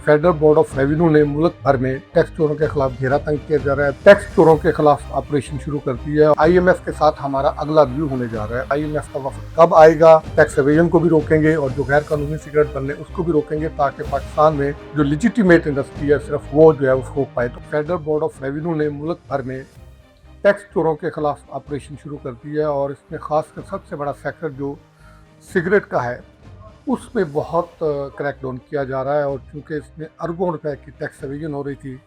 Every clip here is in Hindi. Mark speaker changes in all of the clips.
Speaker 1: फेडरल बोर्ड ऑफ रेवेन्यू ने मुल्क भर में टैक्स चोरों के खिलाफ घेरा तंग किया जा रहा है। टैक्स चोरों के खिलाफ ऑपरेशन शुरू कर दिया है। आईएमएफ के साथ हमारा अगला व्यू होने जा रहा है। आईएमएफ का वफद कब आएगा, टैक्स एवेजन को भी रोकेंगे और जो गैर कानूनी सिगरेट बनने उसको भी रोकेंगे, ताकि पाकिस्तान में जो लिजिटिमेट इंडस्ट्री है सिर्फ वो जो है वो रोक पाए। तो फेडरल बोर्ड ऑफ रेवेन्यू ने मुल्क भर में टैक्स चोरों के खिलाफ ऑपरेशन शुरू कर दिया है और इसमें खासकर सबसे बड़ा सेक्टर जो सिगरेट का है उसमें बहुत क्रैकडाउन किया जा रहा है। और चूँकि इसमें अरबों रुपए की टैक्स एवेजन हो रही थी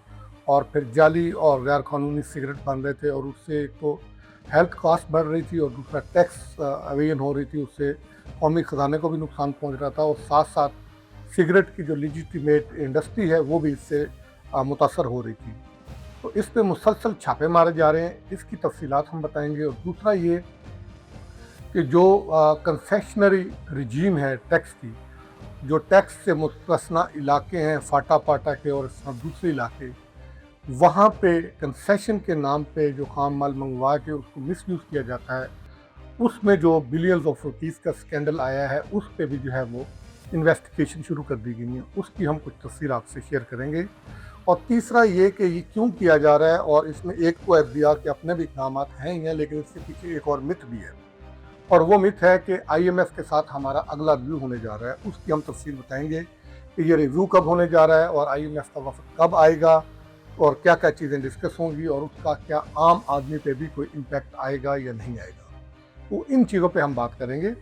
Speaker 1: और फिर जाली और गैर कानूनी सिगरेट बन रहे थे, और उससे एक तो हेल्थ कॉस्ट बढ़ रही थी और दूसरा टैक्स एवेजन हो रही थी, उससे कौमी ख़जाने को भी नुकसान पहुंच रहा था और साथ साथ सिगरेट की जो लिजिटिमेट इंडस्ट्री है वो भी इससे मुतासर हो रही थी। तो इस पे मुसलसल छापे मारे जा रहे हैं, इसकी तफसीलात हम बताएंगे। और दूसरा ये कि जो कंसेशनरी रिजीम है टैक्स की, जो टैक्स से मुस्तस्ना इलाके हैं फाटा पाटा के और दूसरे इलाके, वहाँ पे कंसेशन के नाम पे जो खाम माल मंगवा के उसको मिसयूज़ किया जाता है, उसमें जो बिलियंस ऑफ रुपीज़ का स्कैंडल आया है उस पे भी जो है वो इन्वेस्टिगेशन शुरू कर दी गई है। उसकी हम कुछ तफसील आपसे शेयर करेंगे। और तीसरा ये कि ये क्यों किया जा रहा है, और इसमें एक तो एफबीआर के अपने भी इक़दाम हैं ही हैं, लेकिन इसके पीछे एक और मिथ भी है, और वो मिथ है कि आईएमएफ के साथ हमारा अगला रिव्यू होने जा रहा है। उसकी हम तफसील बताएंगे कि ये रिव्यू कब होने जा रहा है और आईएमएफ का वफद कब आएगा और क्या क्या चीज़ें डिस्कस होंगी और उसका क्या आम आदमी पे भी कोई इम्पैक्ट आएगा या नहीं आएगा। तो इन चीज़ों पे हम बात करेंगे।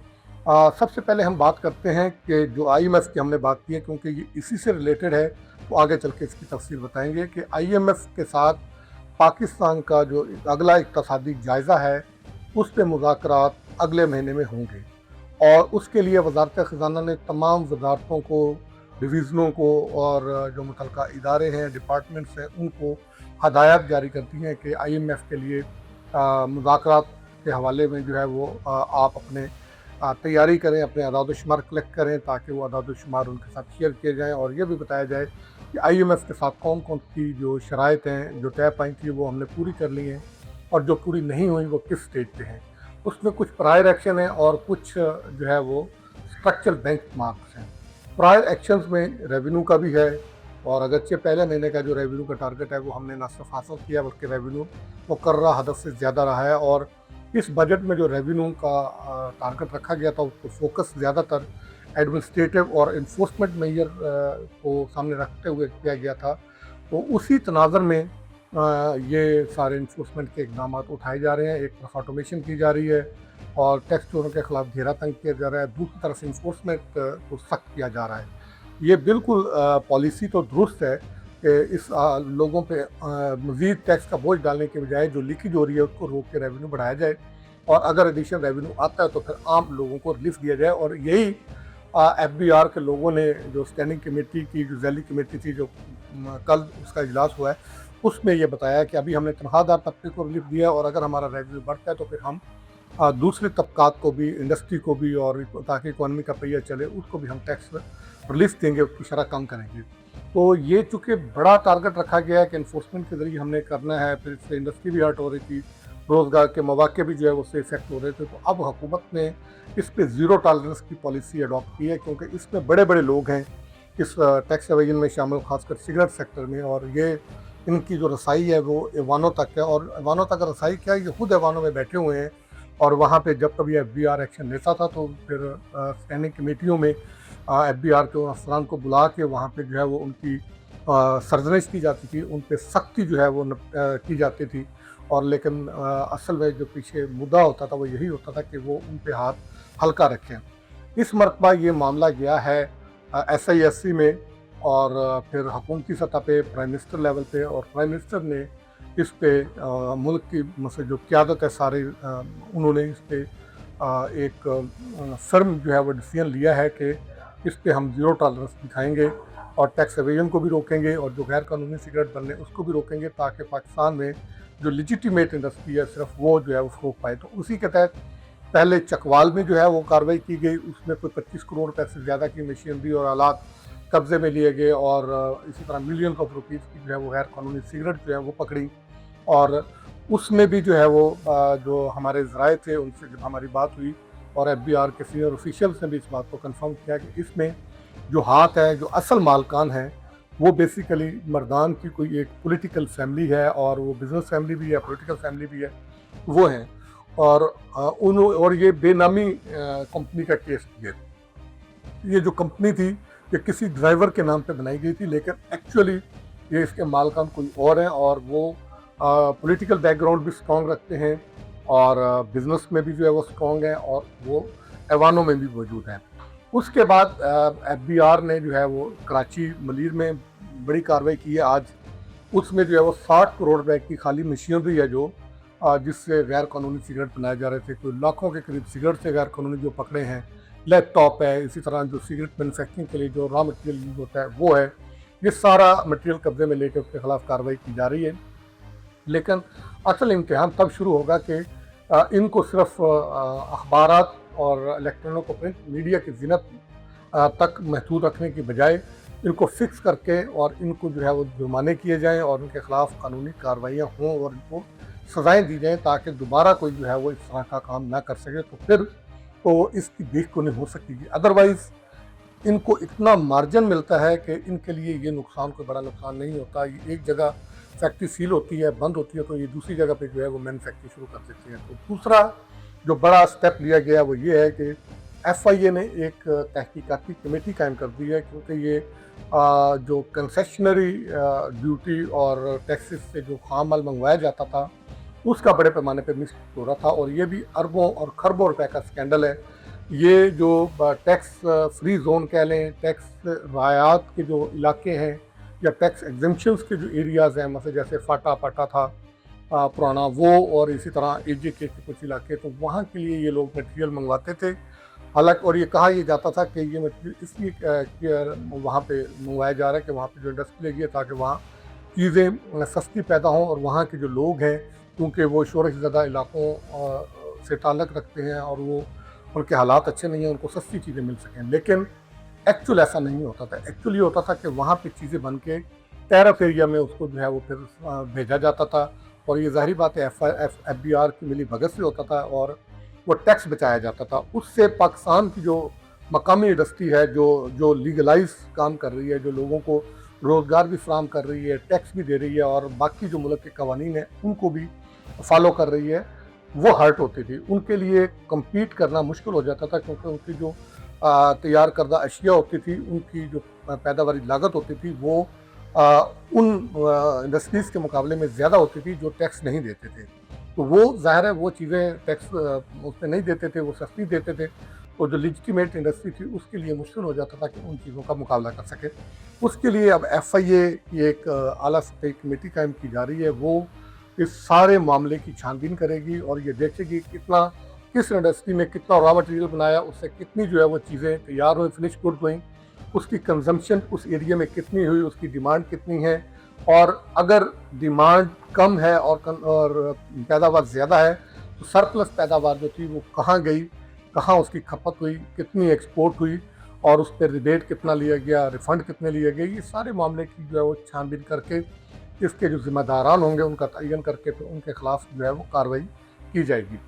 Speaker 1: सबसे पहले हम बात करते हैं कि जो आईएमएफ की हमने बात की है, क्योंकि ये इसी से रिलेटेड है, तो आगे चल के इसकी तफसील बताएंगे कि आईएमएफ के साथ पाकिस्तान का जो अगला इक़्तिसादी जायज़ा है उस पर मुज़ाकरात अगले महीने में होंगे, और उसके लिए वज़ारत ख़ज़ाना ने तमाम वज़ारतों को, डिवीज़नों को और जो मुतल्लिक़ा इदारे हैं, डिपार्टमेंट्स हैं, उनको हदायत जारी कर दी हैं कि आईएमएफ के लिए मुज़ाकरात के हवाले में जो है वो आप अपने तैयारी करें, अपने अदाद-ओ-शुमार कलेक्ट करें, ताकि वो अदाद-ओ-शुमार उनके साथ शेयर किए जाएँ और ये भी बताया जाए कि आईएमएफ के साथ कौन कौन सी जो शराइत हैं जो तय पाई थी वो हमने पूरी कर ली हैं, और जो पूरी नहीं हुई वो किस स्टेज पे हैं। उसमें कुछ प्रायर एक्शन है और कुछ जो है वो स्ट्रक्चरल बेंचमार्क्स हैं। प्रायर एक्शंस में रेवेन्यू का भी है, और अगरचे पहले महीने का जो रेवेन्यू का टारगेट है वो हमने ना सिर्फ हासिल किया बल्कि रेवेन्यू मुकर्ररा हदफ से ज़्यादा रहा है। और इस बजट में जो रेवेन्यू का टारगेट रखा गया था उसको फोकस ज़्यादातर एडमिनिस्ट्रेटिव और इन्फोर्समेंट मेजर को सामने रखते हुए किया गया था। तो उसी तनाज़र में ये सारे इन्फोर्समेंट के इक़दाम उठाए जा रहे हैं। एक तरफ ऑटोमेशन की जा रही है और टैक्स चोरों के खिलाफ घेरा तंग किया जा रहा है, दूसरी तरफ इन्फोर्समेंट को सख्त किया जा रहा है। ये बिल्कुल पॉलिसी तो दुरुस्त है कि इस लोगों पे मज़ीद टैक्स का बोझ डालने के बजाय जो लीकेज हो रही है उसको रोक के रेवेन्यू बढ़ाया जाए, और अगर एडिशनल रेवेन्यू आता है तो फिर आम लोगों को रिलीफ दिया जाए। और यही एफबीआर के लोगों ने जो स्टैंडिंग कमेटी की जो ज़ैली कमेटी थी, जो कल उसका इजलास हुआ है, उसमें ये बताया कि अभी हमने तनख्वाहदार तबके को रिलीफ दिया है और अगर हमारा रेवेन्यू बढ़ता है तो फिर हम दूसरे तबकात को भी, इंडस्ट्री को भी, और ताकि इकॉनमी का पहिया चले उसको भी हम टैक्स रिलीफ देंगे, उसकी शरह कम करेंगे। तो ये चूँकि बड़ा टारगेट रखा गया है कि इन्फोर्समेंट के ज़रिए हमने करना है, फिर इससे इंडस्ट्री भी हर्ट हो रही थी, रोज़गार के मौके भी जो है उससे इफेक्ट हो रहे थे। तो अब हुकूमत ने इस पे ज़ीरो टॉलरेंस की पॉलिसी अडॉप्ट की है, क्योंकि इसमें बड़े बड़े लोग हैं इस टैक्स एवेजन में शामिल, खासकर सिगरेट सेक्टर में, और ये इनकी जो रसाई है वो ऐवानों तक है। और ऐवानों तक रसाई क्या है, ये खुद ऐवानों में बैठे हुए हैं, और वहाँ पे जब कभी एफबीआर एक्शन लेता था तो फिर स्टैंडिंग कमेटियों में एफबीआर के अफसरान को बुला के वहाँ पे जो है वो उनकी सरजनिश की जाती थी, उन पे सख्ती जो है वो की जाती थी। और लेकिन असल में जो पीछे मुद्दा होता था वो यही होता था कि वो उन पे हाथ हल्का रखें। इस मरतबा ये मामला गया है SISC में, और फिर हुकूमती सतह पे प्राइम मिनिस्टर लेवल पे, और प्राइम मिनिस्टर ने इस पे मुल्क की मतलब जो क़यादत है सारे, उन्होंने इस पे एक फर्म जो है वो डिसीजन लिया है कि इस पे हम ज़ीरो टॉलरेंस दिखाएंगे और टैक्स एवेजन को भी रोकेंगे और जो गैर कानूनी सिगरेट बनने उसको भी रोकेंगे, ताकि पाकिस्तान में जो लिजिटिमेट इंडस्ट्री है सिर्फ वो जो है वो रोक पाए। तो उसी के तहत पहले चकवाल में जो है वो कार्रवाई की गई, उसमें कोई 25 करोड़ रुपए से ज़्यादा की मशीनरी और आलात कब्जे में लिए गए, और इसी तरह मिलियन ऑफ रुपीज़ की जो है वो गैर कानूनी सिगरेट जो है वो पकड़ी। और उसमें भी जो है वो जो हमारे ज़राए थे उनसे जब हमारी बात हुई, और एफबीआर के सीनियर ऑफिशियल्स ने भी इस बात को कंफर्म किया कि इसमें जो हाथ है, जो असल मालकान हैं वो बेसिकली मर्दान की कोई एक पॉलिटिकल फैमिली है और वो बिजनेस फैमिली भी है, पॉलिटिकल फैमिली भी है, वो हैं। और और ये बेनामी कंपनी का केस है। ये जो कंपनी थी ये किसी ड्राइवर के नाम पे बनाई गई थी, लेकिन एक्चुअली ये इसके मालकान कोई और हैं और वो पॉलिटिकल बैकग्राउंड भी स्ट्रॉन्ग रखते हैं और बिजनेस में भी जो है वो स्ट्रॉन्ग है और वो ऐवानों में भी मौजूद हैं। उसके बाद एफबीआर ने जो है वो कराची मलीर में बड़ी कार्रवाई की है आज। उसमें जो है वो 60 करोड़ रुपए की खाली मशीनरी है जो जिससे गैर कानूनी सिगरेट बनाए जा रहे थे। कोई लाखों के करीब सिगरेट से गैर कानूनी जो पकड़े हैं, लैपटॉप है, इसी तरह जो सिगरेट मैन्युफैक्चरिंग के लिए जो रॉ मटेरियल यूज होता है वो है। ये सारा मटेरियल कब्जे में लेकर उसके खिलाफ कार्रवाई की जा रही है। लेकिन असल इम्तिहान तब शुरू होगा कि इनको सिर्फ अखबारात और इलेक्ट्रॉनिक और प्रिंट मीडिया की ज़ीनत तक महदूद रखने की बजाय इनको फिक्स करके और इनको जो है वो जुर्माने किए जाएं और उनके खिलाफ कानूनी कार्रवाइयाँ हों और इनको सज़ाएँ दी जाएं ताकि दोबारा कोई जो है वो इस तरह का काम ना कर सके। तो फिर तो इसकी देख को नहीं हो सकेगी। अदरवाइज़ इनको इतना मार्जिन मिलता है कि इनके लिए ये नुकसान कोई बड़ा नुकसान नहीं होता। ये एक जगह फैक्ट्री सील होती है, बंद होती है, तो ये दूसरी जगह पे जो है वो मैन्युफैक्चरिंग शुरू कर देते हैं। तो दूसरा जो बड़ा स्टेप लिया गया वो ये है कि FIA ने एक तहकीकाती कमेटी कायम कर दी है, क्योंकि ये जो कंसेशनरी ड्यूटी और टैक्सेस से जो खाम माल मंगवाया जाता था उसका बड़े पैमाने पे मिस हो रहा था और ये भी अरबों और खरबों रुपए का स्कैंडल है। ये जो टैक्स फ्री जोन कह लें, टैक्स रायात के जो इलाके हैं या टैक्स एग्जेम्पशंस के जो एरियाज़ हैं, मतलब जैसे फाटा पाटा था पुराना वो, और इसी तरह AJK के कुछ इलाके, तो वहाँ के लिए ये लोग मटेरियल मंगवाते थे। हालांकि और ये कहा यह जाता था कि ये मटेरियल इसलिए वहाँ पे मंगवाया जा रहा है कि वहाँ पे जो इंडस्ट्री लगी है ताकि वहाँ चीज़ें सस्ती पैदा हों और वहाँ के जो लोग हैं क्योंकि वो शोरश ज़्यादा इलाकों से ताल्लुक़ रखते हैं और वो उनके हालात अच्छे नहीं हैं, उनको सस्ती चीज़ें मिल सकें। लेकिन एक्चुअल ऐसा नहीं होता था। एक्चुअली होता था कि वहाँ पे चीज़ें बन के टैरिफ एरिया में उसको जो है वो फिर भेजा जाता था और ये ज़ाहिर बात है FBR की मिली भगत से होता था और वो टैक्स बचाया जाता था। उससे पाकिस्तान की जो मकामी इंडस्ट्री है जो लीगलाइज काम कर रही है, जो लोगों को रोज़गार भी फराहम कर रही है, टैक्स भी दे रही है और बाकी जो मुल्क के कवानीन हैं उनको भी फॉलो कर रही है, वो हर्ट होती थी। उनके लिए कम्पीट करना मुश्किल हो जाता था क्योंकि उनकी जो तैयार करदा अशिया होती थी, उनकी जो पैदावारी लागत होती थी वो उन इंडस्ट्रीज़ के मुकाबले में ज़्यादा होती थी जो टैक्स नहीं देते थे। तो वो ज़ाहिर है वो चीज़ें टैक्स उसमें नहीं देते थे, वो सस्ती देते थे। तो जो लिजिटिमेट इंडस्ट्री थी उसके लिए मुश्किल हो जाता था कि उन चीज़ों का मुकाबला कर सके। उसके लिए अब FIA की एक आला सतही कमेटी कायम की जा रही है। वो इस सारे मामले की छानबीन करेगी और ये देखेगी किस इंडस्ट्री में कितना रॉ मटेरियल बनाया, उससे कितनी जो है वो चीज़ें तैयार हुई, फिनिश गुड हुई, उसकी कंजम्पशन उस एरिया में कितनी हुई, उसकी डिमांड कितनी है, और अगर डिमांड कम है और पैदावार ज़्यादा है तो सरप्लस पैदावार जो थी वो कहाँ गई, कहाँ उसकी खपत हुई, कितनी एक्सपोर्ट हुई और उस पर रिबेट कितना लिया गया, रिफ़ंड कितने लिए गए, ये सारे मामले की जो है वो छानबीन करके इसके जो जिम्मेदारान होंगे उनका तयन करके फिर उनके खिलाफ जो है वो कार्रवाई की जाएगी।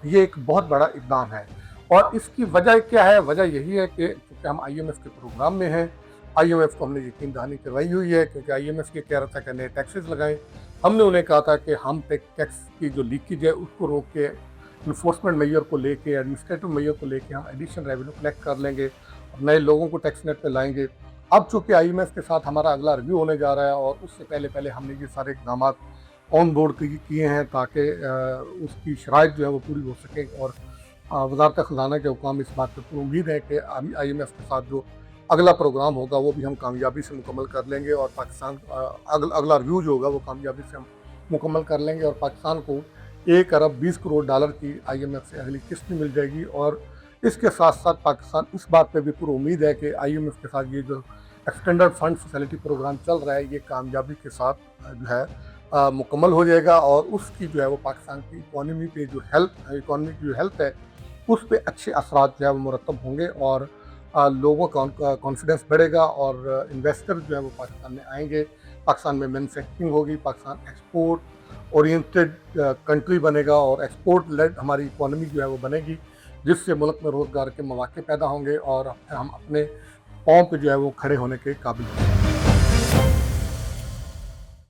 Speaker 1: ये एक बहुत बड़ा इक़दाम है और इसकी वजह क्या है? वजह यही है कि क्योंकि हम IMF के प्रोग्राम में हैं, IMF को हमने यकीन दहानी करवाई हुई है क्योंकि IMF ये कह रहा था कि नए टैक्सेस लगाएं। हमने उन्हें कहा था कि हम टैक्स की जो लीकेज है उसको रोक के इन्फोर्समेंट मेजर को लेके, एडमिनिस्ट्रेटिव मेजर को लेके हम एडिशनल रेवेन्यू कलेक्ट कर लेंगे और नए लोगों को टैक्स नेट पे लाएंगे। अब चूँकि IMF के साथ हमारा अगला रिव्यू होने जा रहा है और उससे पहले हमने ये सारे इक़दाम ऑन बोर्ड किए हैं ताकि उसकी शराइत जो है वो पूरी हो सके और वज़ारत ख़ज़ाना के हुकाम इस बात पर उम्मीद है कि IMF के साथ जो अगला प्रोग्राम होगा वो भी हम कामयाबी से मुकम्मल कर लेंगे और पाकिस्तान अगला रिव्यू जो होगा वो कामयाबी से हम मुकम्मल कर लेंगे और पाकिस्तान को 1 अरब 20 करोड़ डॉलर की IMF से अगली किस्त भी मिल जाएगी। और इसके साथ साथ पाकिस्तान इस बात पे भी पूरी उम्मीद है कि IMF के साथ ये जो एक्सटेंडेड फंड फैसिलिटी प्रोग्राम चल रहा है ये कामयाबी के साथ जो है मुकम्मल हो जाएगा और उसकी जो है वो पाकिस्तान की इकॉनमी पे जो हेल्थ है उस पर अच्छे असरात जो है वो मुरतब होंगे और लोगों का कॉन्फिडेंस बढ़ेगा और इन्वेस्टर जो है वो पाकिस्तान में आएंगे, पाकिस्तान में मैन्युफैक्चरिंग होगी, पाकिस्तान एक्सपोर्ट ओरिएंटेड कंट्री बनेगा और एक्सपोर्ट लेड हमारी इकॉनमी जो है वो बनेगी जिससे मुल्क में रोज़गार के मौके पैदा होंगे और हम अपने पाँव पे जो है वो खड़े होने के काबिल होंगे। है।